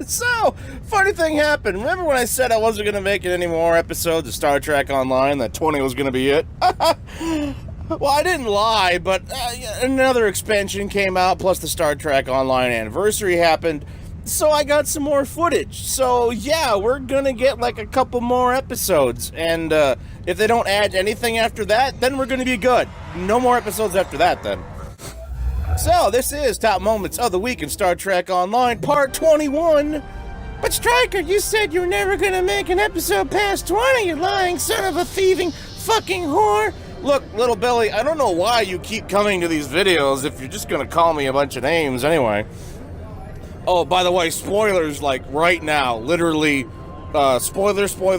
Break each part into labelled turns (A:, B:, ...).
A: So, funny thing happened. Remember when I said I wasn't going to make it any more episodes of Star Trek Online, that 20 was going to be it? Well, I didn't lie, but another expansion came out, plus the Star Trek Online anniversary happened, so I got some more footage. So, yeah, we're going to get like a couple more episodes, and if they don't add anything after that, then we're going to be good. No more episodes after that, then. So, this is Top Moments of the Week in Star Trek Online, Part 21. But Stryker, you said you were never gonna make an episode past 20, you lying son of a thieving fucking whore. Look, little Billy, I don't know why you keep coming to these videos if you're just gonna call me a bunch of names anyway. Oh, by the way, spoilers, like, right now. Literally, spoiler for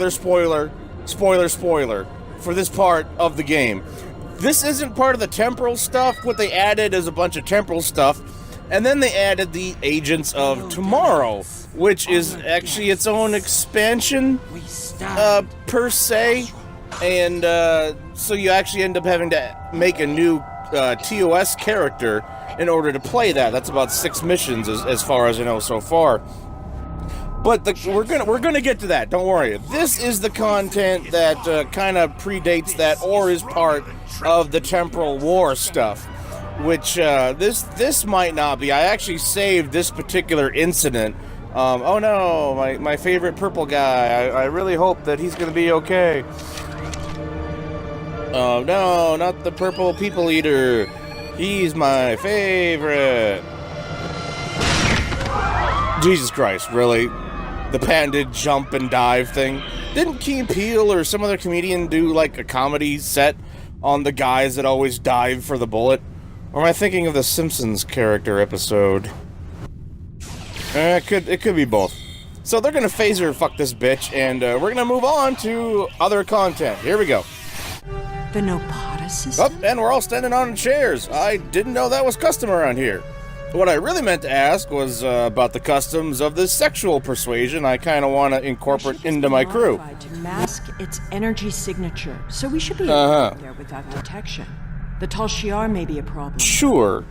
A: this part of the game. This isn't part of the temporal stuff. What they added is a bunch of temporal stuff. And then they added the Agents of Tomorrow, which is actually its own expansion, per se. And so you actually end up having to make a new TOS character in order to play that. That's about 6 missions as far as I know so far. But we're gonna get to that. Don't worry. This is the content that kind of predates that, or is part of the temporal war stuff. Which this might not be. I actually saved this particular incident. Oh no, my favorite purple guy. I really hope that he's gonna be okay. Oh no, not the purple people eater. He's my favorite. Jesus Christ, really? The patented jump and dive thing? Didn't Key and Peele or some other comedian do like a comedy set on the guys that always dive for the bullet? Or am I thinking of the Simpsons character episode? It could be both. So they're gonna phaser fuck this bitch, and we're gonna move on to other content. Here we go.
B: The Nopata system?
A: Oh, and we're all standing on chairs. I didn't know that was custom around here. What I really meant to ask was about the customs of this sexual persuasion I kind of want to incorporate into my crew.
B: To mask its energy signature, so we should be able to get there without detection. The Tal Shiar may be a problem.
A: Sure.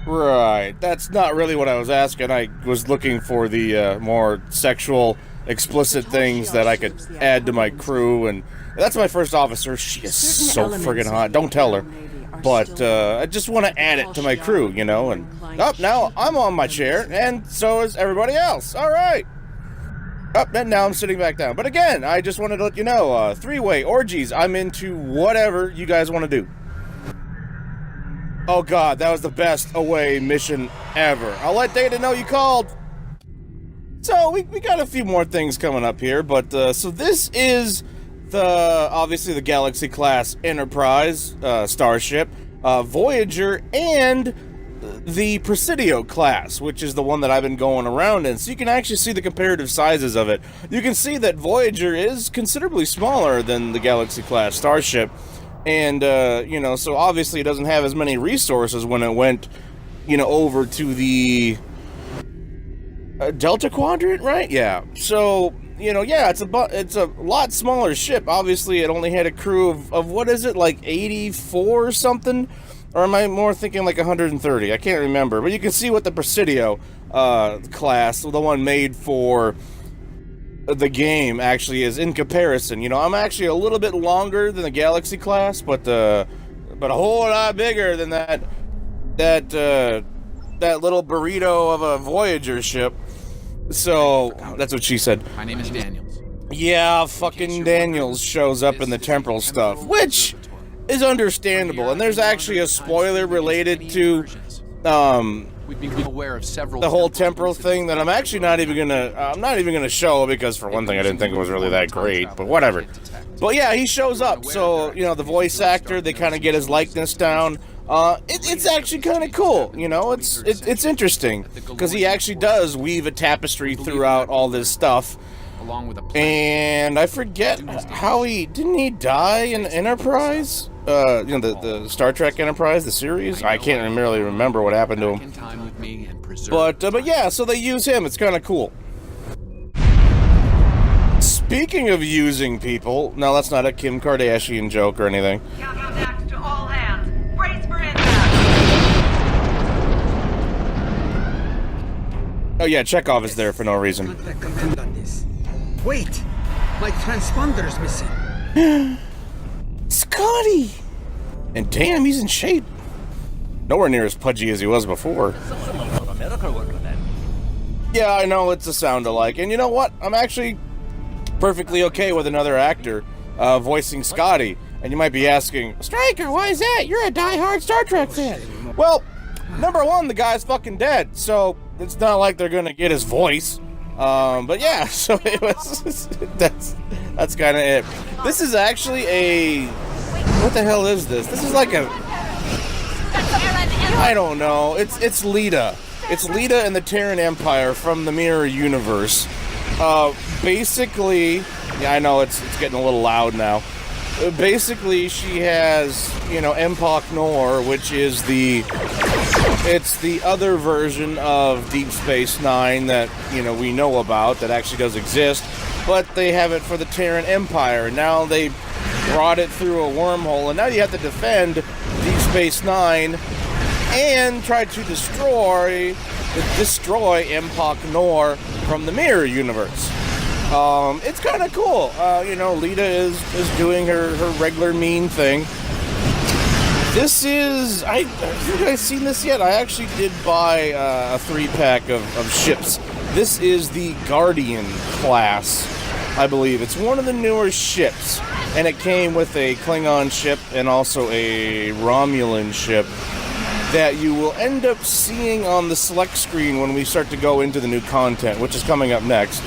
A: Right. That's not really what I was asking. I was looking for the more sexual, explicit things that I could add to my crew, and that's my first officer. She is so friggin' hot. Don't tell her. But I just want to add it to my crew, you know, and now I'm on my chair, and so is everybody else. All right. And now I'm sitting back down. But again, I just wanted to let you know, 3-way orgies, I'm into whatever you guys want to do. Oh god, that was the best away mission ever. I'll let Data know you called. So, we got a few more things coming up here, but, so this is obviously the Galaxy-class Enterprise, starship, Voyager, and the Presidio class, which is the one that I've been going around in, so you can actually see the comparative sizes of it. You can see that Voyager is considerably smaller than the Galaxy-class starship, and, you know, so obviously it doesn't have as many resources when it went, you know, over to the Delta Quadrant, right? Yeah, so, you know, yeah, it's a lot smaller ship. Obviously, it only had a crew of what is it, like 84 or something? Or am I more thinking like 130? I can't remember. But you can see what the Presidio class, the one made for the game, actually is in comparison. You know, I'm actually a little bit longer than the Galaxy class, but a whole lot bigger than that little burrito of a Voyager ship. So, that's what she said.
C: My name is Daniels.
A: Yeah, fucking Daniels shows up in the temporal stuff, which is understandable. And there's actually a spoiler related to
C: We've become aware of several
A: the whole temporal thing that I'm actually not even gonna show, because for one thing I didn't think it was really that great, but whatever. But yeah, he shows up, so, you know, the voice actor, they kind of get his likeness down. It's actually kind of cool, you know, it's interesting, because he actually does weave a tapestry throughout all this stuff. And I forget how didn't he die in Enterprise? You know, the Star Trek Enterprise, the series? I can't really remember what happened to him. But yeah, so they use him, it's kind of cool. Speaking of using people, now that's not a Kim Kardashian joke or anything.
D: Countdown act to all hands. Brace for impact.
A: Oh yeah, Chekhov is there for no reason.
E: Contact command on this. Wait! My transponder's missing.
A: Scotty! And damn, he's in shape. Nowhere near as pudgy as he was before. Yeah, I know it's a sound alike. And you know what? I'm actually perfectly okay with another actor voicing Scotty. And you might be asking, Stryker, why is that? You're a die-hard Star Trek fan. Well, number one, the guy's fucking dead, so it's not like they're gonna get his voice. But yeah, so it was. that's kind of it. This is actually a. What the hell is this? This is like a. I don't know. It's Lita. It's Lita and the Terran Empire from the Mirror Universe. Basically, yeah, I know it's getting a little loud now. Basically, she has, you know, Empok Nor, which is the other version of Deep Space Nine that, you know, we know about, that actually does exist, but they have it for the Terran Empire, and now they brought it through a wormhole, and now you have to defend Deep Space Nine and try to destroy Empok Nor from the Mirror Universe. It's kind of cool. You know, Lita is doing her regular mean thing. This is... Have you guys seen this yet? I actually did buy a 3-pack of ships. This is the Guardian class, I believe. It's one of the newer ships. And it came with a Klingon ship and also a Romulan ship that you will end up seeing on the select screen when we start to go into the new content, which is coming up next.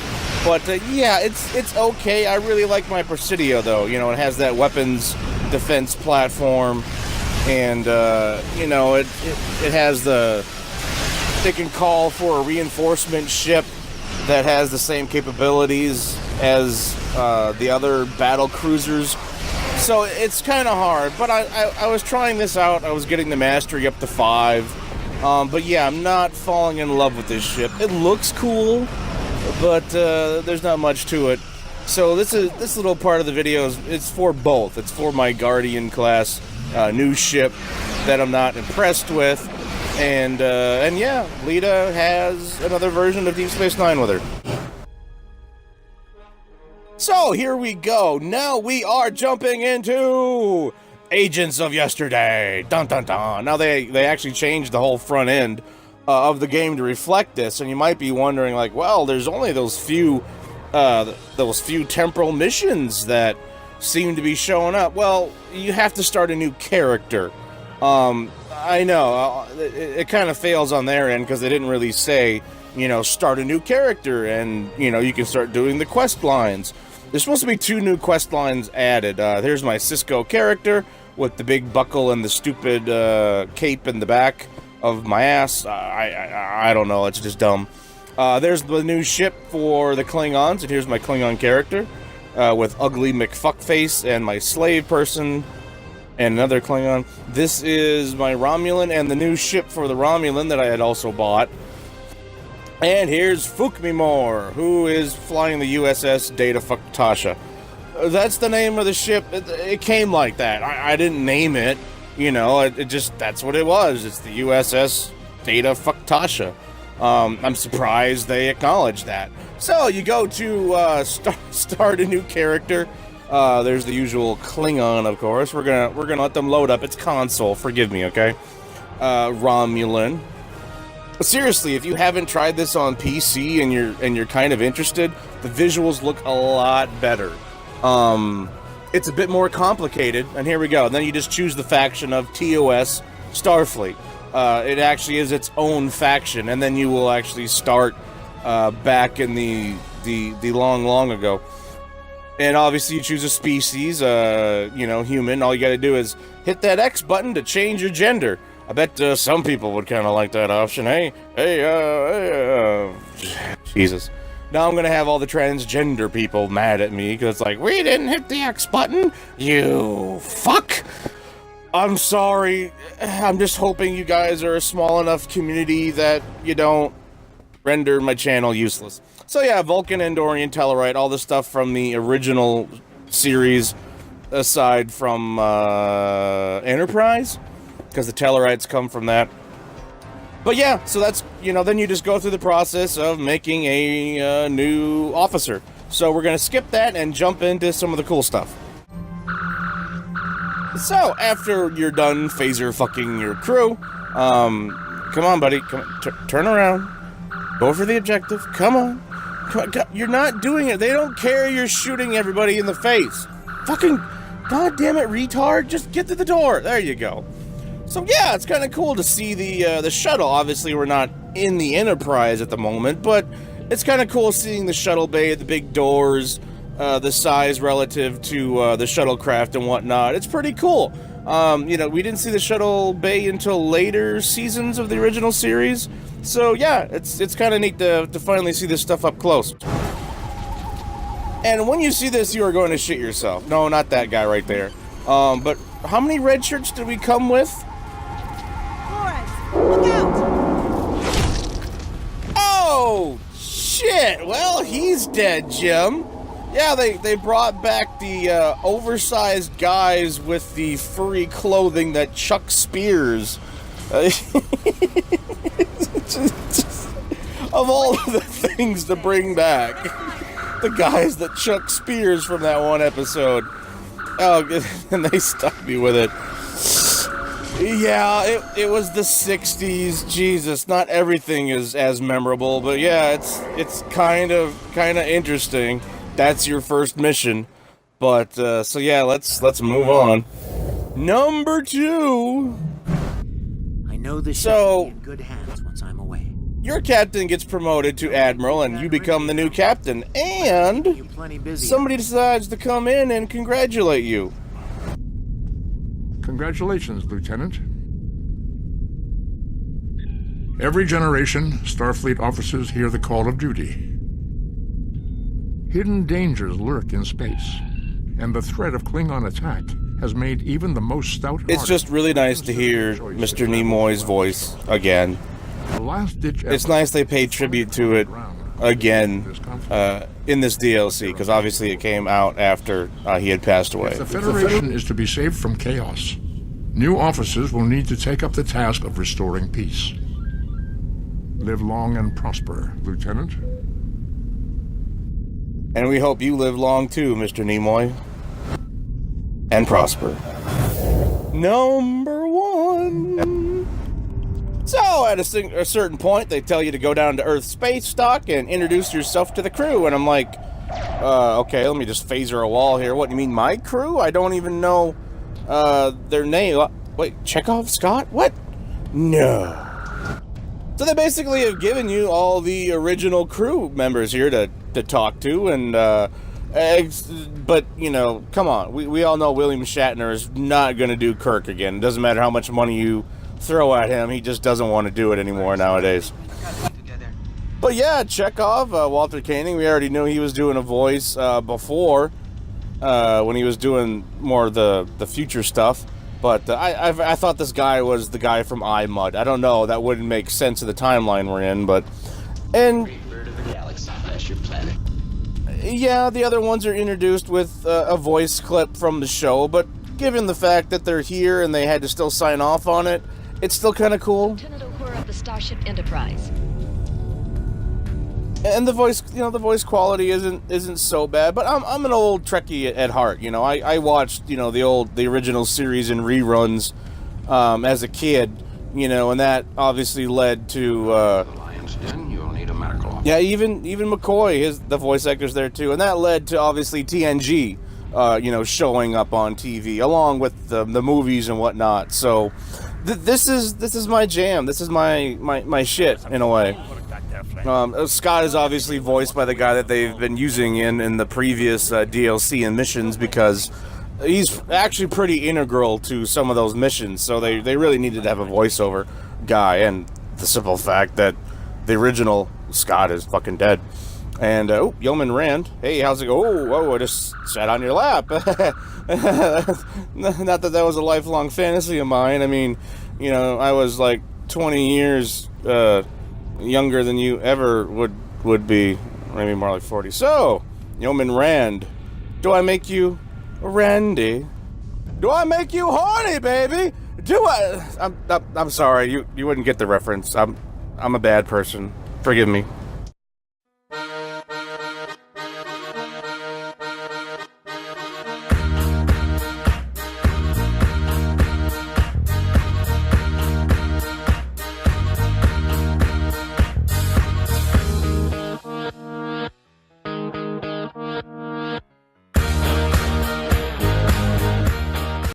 A: But yeah, it's okay. I really like my Presidio, though. You know, it has that weapons defense platform, and you know, it has the. They can call for a reinforcement ship that has the same capabilities as the other battle cruisers. So it's kind of hard. But I was trying this out. I was getting the mastery up to 5. But yeah, I'm not falling in love with this ship. It looks cool, but there's not much to it. So this little part of the video it's for both. It's for my Guardian class new ship that I'm not impressed with, and yeah, Lita has another version of Deep Space Nine with her. So here we go. Now we are jumping into Agents of Yesterday. Dun dun dun. Now they actually changed the whole front end of the game to reflect this, and you might be wondering, like, well, there's only those few temporal missions that seem to be showing up. Well, you have to start a new character. I know it kind of fails on their end because they didn't really say, you know, start a new character, and you know, you can start doing the quest lines. There's supposed to be 2 new quest lines added. Here's my Cisco character with the big buckle and the stupid cape in the back of my ass. I don't know, it's just dumb. There's the new ship for the Klingons, and here's my Klingon character with ugly McFuckface and my slave person and another Klingon. This is my Romulan and the new ship for the Romulan that I had also bought. And here's Fukmimor, who is flying the USS Data Fuck Tasha. That's the name of the ship. It came like that. I didn't name it. You know, it just, that's what it was. It's the USS Data Fuck Tasha. I'm surprised they acknowledged that. So you go to start a new character. There's the usual Klingon, of course. We're gonna let them load up. It's console. Forgive me, okay? Romulan. But seriously, if you haven't tried this on PC and you're kind of interested, the visuals look a lot better. It's a bit more complicated, and here we go. And then you just choose the faction of TOS Starfleet. It actually is its own faction, and then you will actually start back in the long ago. And obviously you choose a species, you know, human. All you gotta do is hit that X button to change your gender. I bet some people would kind of like that option. Hey, Jesus. Now I'm going to have all the transgender people mad at me, because it's like, we didn't hit the X button, you fuck. I'm sorry. I'm just hoping you guys are a small enough community that you don't render my channel useless. So yeah, Vulcan, Andorian, Tellarite, all the stuff from the original series, aside from Enterprise, because the Tellarites come from that. But yeah, so that's, then you just go through the process of making a new officer. So we're going to skip that and jump into some of the cool stuff. So, after you're done phaser fucking your crew, come on, buddy, turn around, go for the objective, come on, you're not doing it, they don't care you're shooting everybody in the face, fucking, goddamn it, retard, just get to the door, there you go. So yeah, it's kind of cool to see the shuttle. Obviously we're not in the Enterprise at the moment, but it's kind of cool seeing the Shuttle Bay, the big doors, the size relative to the shuttlecraft and whatnot. It's pretty cool. We didn't see the Shuttle Bay until later seasons of the original series. So yeah, it's kind of neat to finally see this stuff up close. And when you see this, you are going to shit yourself. No, not that guy right there. But how many red shirts did we come with?
B: Look out!
A: Oh, shit! Well, he's dead, Jim. Yeah, they brought back the oversized guys with the furry clothing that Chuck Spears. Of all of the things to bring back, the guys that Chuck Spears from that one episode. Oh, and they stuck me with it. Yeah, it was the 60s. Jesus, not everything is as memorable, but yeah, it's kind of interesting. That's your first mission. But so yeah, let's move on. Number 2.
F: I know this should be in good hands once I'm away.
A: Your captain gets promoted to admiral, and you become the new captain. And somebody decides to come in and congratulate you.
G: Congratulations, Lieutenant. Every generation, Starfleet officers hear the call of duty. Hidden dangers lurk in space, and the threat of Klingon attack has made even the most stout-hearted...
A: It's just really nice to hear Mr. Nimoy's voice again. It's nice they paid tribute to it again in this DLC, because obviously it came out after he had passed away.
G: If the Federation is to be saved from chaos, new officers will need to take up the task of restoring peace. Live long and prosper, Lieutenant.
A: And we hope you live long too, Mr. Nimoy. And prosper. Number 1. So, at a certain point, they tell you to go down to Earth space dock and introduce yourself to the crew. And I'm like, okay, let me just phaser a wall here. What, you mean my crew? I don't even know their name. Wait, Chekhov? Scott? What? No. So they basically have given you all the original crew members here to talk to, and but come on, we all know William Shatner is not going to do Kirk again. It doesn't matter how much money you throw at him, he just doesn't want to do it anymore nowadays. But yeah, Chekhov, Walter Koenig, we already knew he was doing a voice before when he was doing more of the future stuff. But I thought this guy was the guy from iMud. I don't know, that wouldn't make sense of the timeline we're in, but... And... Yeah, the other ones are introduced with a voice clip from the show, but given the fact that they're here and they had to still sign off on it, it's still kind of cool.
H: Lieutenant Uhura of the Starship Enterprise.
A: And the voice, the voice quality isn't so bad. But I'm an old Trekkie at heart. I watched the original series in reruns as a kid. And that obviously led to. Yeah, even McCoy, the voice actor's there too, and that led to obviously TNG, showing up on TV along with the movies and whatnot. So this is my jam. This is my shit in a way. Scott is obviously voiced by the guy that they've been using in the previous DLC and missions, because he's actually pretty integral to some of those missions. So they really needed to have a voiceover guy, and the simple fact that the original Scott is fucking dead. And, Yeoman Rand. Hey, how's it go? Oh, whoa, I just sat on your lap. Not that was a lifelong fantasy of mine. I mean, I was like 20 years younger than you ever would be. Maybe more like 40. So, Yeoman Rand, do I make you Randy? Do I make you horny, baby? I'm sorry. You wouldn't get the reference. I'm a bad person. Forgive me.